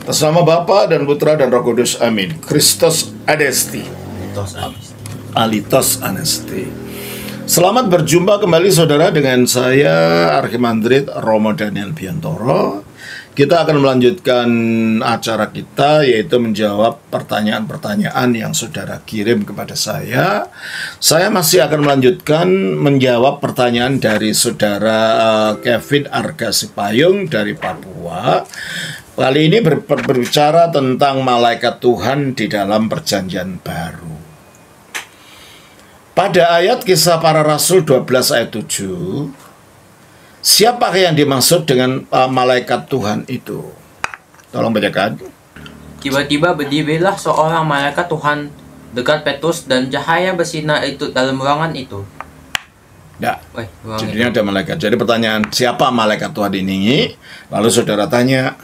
Atas nama Bapa dan Putra dan Roh Kudus, amin. Christos Adesti. Alitos Anesti. Selamat berjumpa kembali saudara dengan saya Archimandrit Romo Daniel Biantoro. Kita akan melanjutkan acara kita, yaitu menjawab pertanyaan-pertanyaan yang saudara kirim kepada saya. Saya masih akan melanjutkan menjawab pertanyaan dari saudara Kevin Argasipayung dari Papua. Kali ini berbicara tentang malaikat Tuhan di dalam Perjanjian Baru. Pada ayat Kisah Para Rasul 12 ayat 7, siapakah yang dimaksud dengan malaikat Tuhan itu? Tolong bacakan. Tiba-tiba berdirilah seorang malaikat Tuhan dekat Petrus dan cahaya bersinar itu dalam ruangan itu. Ya, jadinya ada malaikat. Jadi pertanyaan, siapa malaikat Tuhan ini? Lalu saudara tanya,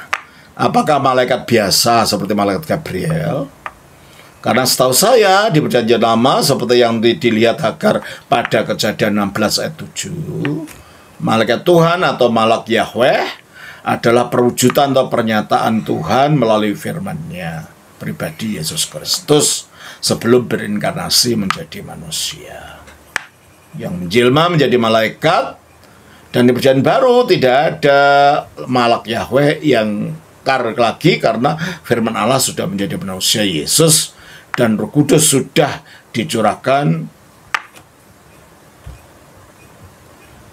apakah malaikat biasa seperti malaikat Gabriel? Karena setahu saya di Perjanjian Lama seperti yang dilihat Hagar pada Kejadian 16 ayat 7, malaikat Tuhan atau malak Yahweh adalah perwujudan atau pernyataan Tuhan melalui firman-Nya, pribadi Yesus Kristus sebelum berinkarnasi menjadi manusia yang menjelma menjadi malaikat. Dan di Perjanjian Baru tidak ada malak Yahweh yang lagi karena firman Allah sudah menjadi manusia Yesus dan Roh Kudus sudah dicurahkan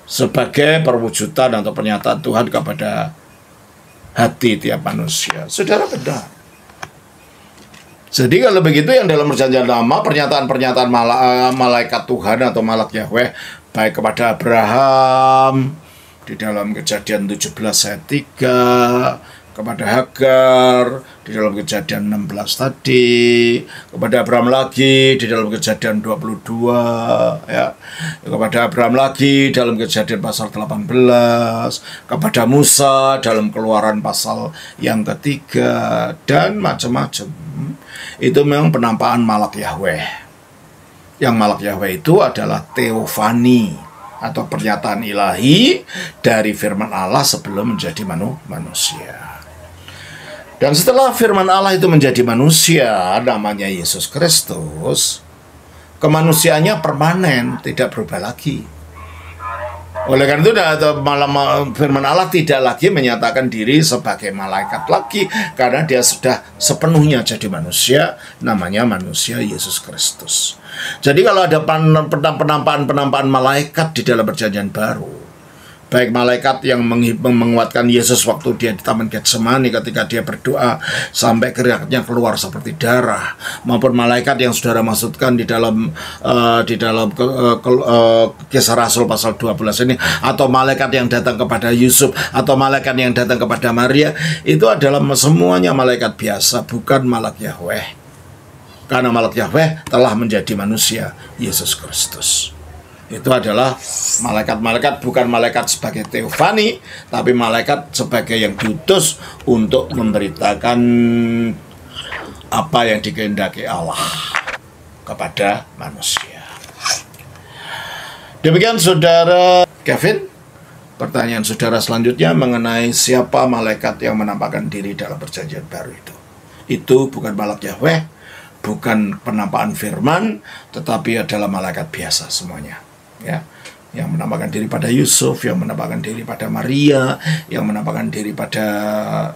sebagai perwujudan atau pernyataan Tuhan kepada hati tiap manusia. Saudara, benar. Jadi kalau begitu yang dalam Perjanjian Lama, pernyataan-pernyataan malaikat Tuhan atau malak Yahweh baik kepada Abraham di dalam Kejadian 17 ayat 3, kepada Hagar di dalam Kejadian 16 tadi, kepada Abraham lagi di dalam Kejadian 22, ya, kepada Abraham lagi dalam Kejadian pasal 18, kepada Musa dalam Keluaran pasal yang ketiga, dan macam-macam. Itu memang penampakan malak Yahweh. Yang malak Yahweh itu adalah teofani atau pernyataan ilahi dari firman Allah sebelum menjadi manusia. Dan setelah firman Allah itu menjadi manusia, namanya Yesus Kristus, kemanusiaannya permanen, tidak berubah lagi. Oleh karena itu firman Allah tidak lagi menyatakan diri sebagai malaikat lagi, karena dia sudah sepenuhnya jadi manusia, namanya manusia Yesus Kristus. Jadi kalau ada penampakan malaikat di dalam Perjanjian Baru, baik malaikat yang menguatkan Yesus waktu dia di Taman Getsemani ketika dia berdoa sampai keringatnya keluar seperti darah, maupun malaikat yang saudara maksudkan di dalam Kisah Rasul pasal 12 ini, atau malaikat yang datang kepada Yusuf, atau malaikat yang datang kepada Maria, itu adalah semuanya malaikat biasa, bukan malak Yahweh. Karena malak Yahweh telah menjadi manusia Yesus Kristus. Itu adalah malaikat-malaikat, bukan malaikat sebagai teofani, tapi malaikat sebagai yang diutus untuk memberitakan apa yang dikehendaki Allah kepada manusia. Demikian saudara Kevin. Pertanyaan saudara selanjutnya mengenai siapa malaikat yang menampakkan diri dalam Perjanjian Baru itu. Itu bukan malak Yahweh, bukan penampakan firman, tetapi adalah malaikat biasa semuanya. Ya, yang menampakkan diri pada Yusuf, yang menampakkan diri pada Maria, yang menampakkan diri pada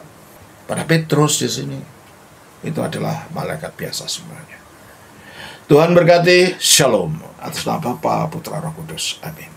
Petrus di sini. Itu adalah malaikat biasa semuanya. Tuhan berkati. Shalom. Atas nama Bapa, Putra, Roh Kudus. Amin.